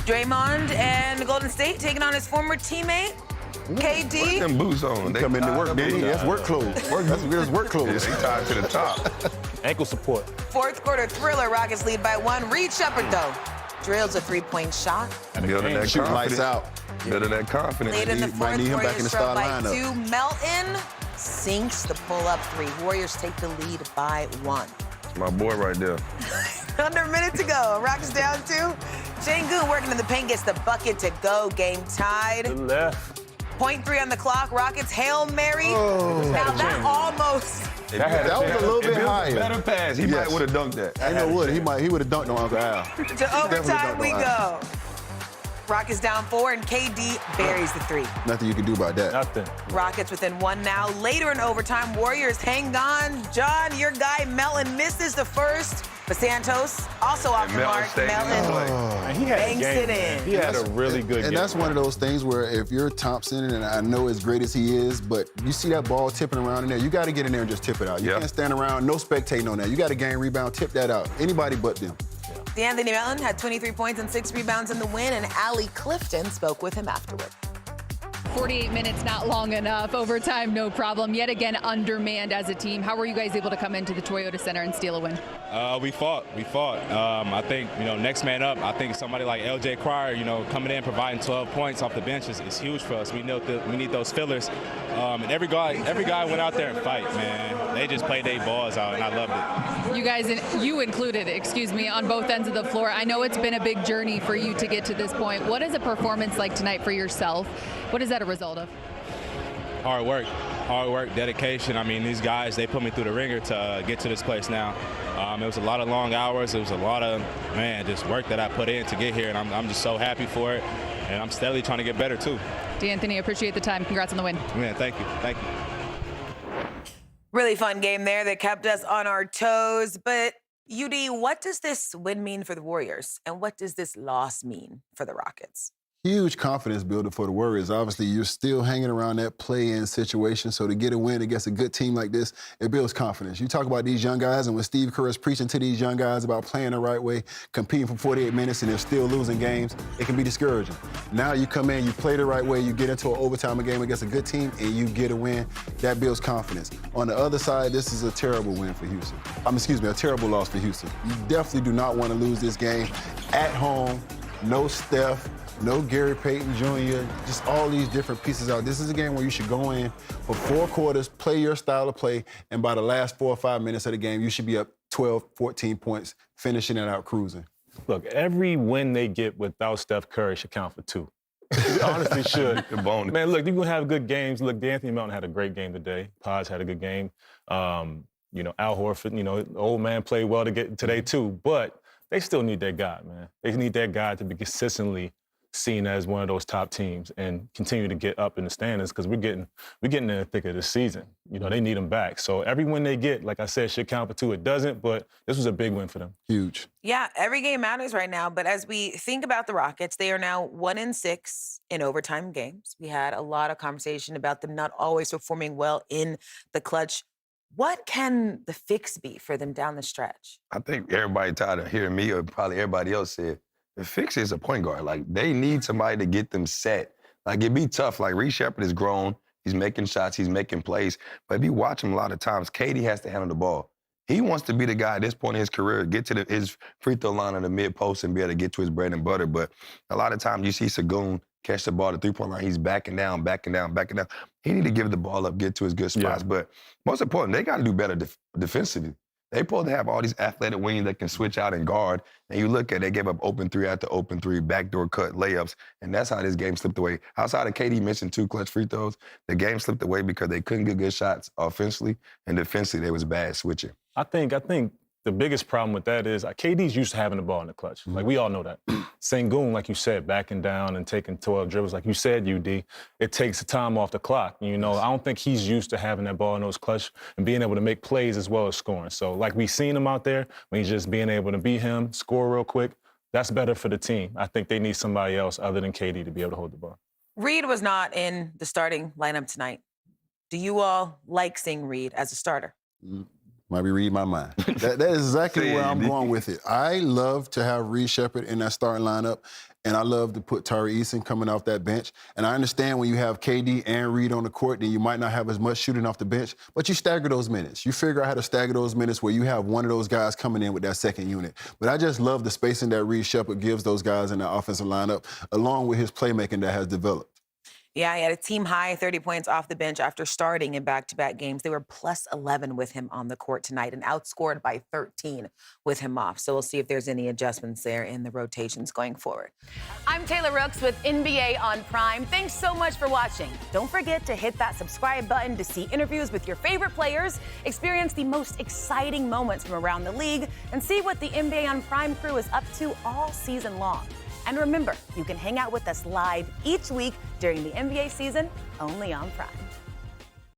Draymond and Golden State taking on his former teammate, KD. Put them boots on. They come into work, baby. That's work clothes. That's work clothes. They tied to the top. Ankle support. Fourth quarter thriller. Rockets lead by 1. Reed Shepard, though, drills a three-point shot. Building that Shoot confidence. lights out. Building that confidence. Late in the Might fourth, need him back in Warriors the trail starting by lineup. 2. Melton sinks the pull-up 3. Warriors take the lead by 1. My boy right there. Under a minute to go. Rockets down 2. Sengun working in the paint gets the bucket to go. Game tied. To the left. 0.3 on the clock. Rockets Hail Mary. Oh. Now that almost. That was a little bit higher. Better pass. He might would have dunked that. I know what. He would have dunked on Uncle Al. To overtime we go. Rockets down 4 and KD buries the 3. Nothing you can do about that. Nothing. Rockets within 1 now. Later in overtime, Warriors hang on. John, your guy Melton misses the first, but Santos also off the Melton mark. stayed in the play. And he had a Banks game, it man. in. He had a really good game. And that's one of those things where if you're Thompson, and I know as great as he is, but you see that ball tipping around in there, you got to get in there and just tip it out. You can't stand around, no spectating on that. You got to gain rebound, tip that out. Anybody but them. D'Anthony Melton had 23 points and 6 rebounds in the win, and Allie Clifton spoke with him afterward. 48 minutes, not long enough. Overtime, no problem. Yet again, undermanned as a team. How were you guys able to come into the Toyota Center and steal a win? We fought. I think, next man up, I think somebody like LJ Cryer, coming in, providing 12 points off the bench is huge for us. We need those fillers. And every guy went out there and fight, man. They just played their balls out, and I loved it. You guys, you included, on both ends of the floor. I know it's been a big journey for you to get to this point. What is a performance like tonight for yourself? What is that a result of? Hard work, dedication. I mean, these guys, they put me through the ringer to get to this place now. It was a lot of long hours. It was a lot of, just work that I put in to get here, and I'm just so happy for it. And I'm steadily trying to get better, too. D'Anthony, appreciate the time. Congrats on the win. Man, thank you. Really fun game there that kept us on our toes. But, UD, what does this win mean for the Warriors? And what does this loss mean for the Rockets? Huge confidence builder for the Warriors. Obviously, you're still hanging around that play-in situation, so to get a win against a good team like this, it builds confidence. You talk about these young guys, and when Steve Kerr is preaching to these young guys about playing the right way, competing for 48 minutes, and they're still losing games, it can be discouraging. Now you come in, you play the right way, you get into an overtime game against a good team, and you get a win. That builds confidence. On the other side, this is a terrible win for Houston. A terrible loss for Houston. You definitely do not want to lose this game at home. No Steph. No Gary Payton Jr., just all these different pieces out. This is a game where you should go in for 4 quarters, play your style of play, and by the last 4 or 5 minutes of the game, you should be up 12, 14 points, finishing it out cruising. Look, every win they get without Steph Curry should count for 2. It honestly should. Man, look, you're going to have good games. Look, D'Anthony Melton had a great game today. Podge had a good game. Al Horford, the old man played well today too. But they still need that guy, man. They need that guy to be consistently seen as one of those top teams and continue to get up in the standings because we're getting in the thick of the season. They need them back. So every win they get, like I said, should count for 2. It doesn't, but this was a big win for them. Huge. Yeah, every game matters right now. But as we think about the Rockets, they are now 1-6 in overtime games. We had a lot of conversation about them not always performing well in the clutch. What can the fix be for them down the stretch? I think everybody tired of hearing me, or probably everybody else said, the fix is a point guard. Like, they need somebody to get them set. Like, it'd be tough. Like, Reed Shepard is grown. He's making shots. He's making plays. But if you watch him a lot of times, KD has to handle the ball. He wants to be the guy at this point in his career, get to his free throw line in the mid-post and be able to get to his bread and butter. But a lot of times you see Sengun catch the ball at the three-point line. He's backing down. He need to give the ball up, get to his good spots. Yeah. But most important, they got to do better defensively. They supposed to have all these athletic wings that can switch out and guard. And you look at it, they gave up open 3 after open 3, backdoor cut, layups, and that's how this game slipped away. Outside of KD missing 2 clutch free throws, the game slipped away because they couldn't get good shots offensively, and defensively they was bad switching. I think the biggest problem with that is KD's used to having the ball in the clutch. Mm-hmm. Like, we all know that. Sengun, like you said, backing down and taking 12 dribbles, like you said, UD, it takes the time off the clock. I don't think he's used to having that ball in those clutch and being able to make plays as well as scoring. So, like, we've seen him out there, when he's just being able to beat him, score real quick, that's better for the team. I think they need somebody else other than KD to be able to hold the ball. Reed was not in the starting lineup tonight. Do you all like seeing Reed as a starter? Might be reading my mind. That is exactly where I'm going with it. I love to have Reed Shepard in that starting lineup. And I love to put Tari Eason coming off that bench. And I understand when you have KD and Reed on the court, then you might not have as much shooting off the bench, but you stagger those minutes. You figure out how to stagger those minutes where you have one of those guys coming in with that second unit. But I just love the spacing that Reed Shepard gives those guys in the offensive lineup, along with his playmaking that has developed. Yeah, he had a team high 30 points off the bench after starting in back-to-back games. They were plus 11 with him on the court tonight and outscored by 13 with him off. So we'll see if there's any adjustments there in the rotations going forward. I'm Taylor Rooks with NBA on Prime. Thanks so much for watching. Don't forget to hit that subscribe button to see interviews with your favorite players, experience the most exciting moments from around the league, and see what the NBA on Prime crew is up to all season long. And remember, you can hang out with us live each week during the NBA season, only on Prime.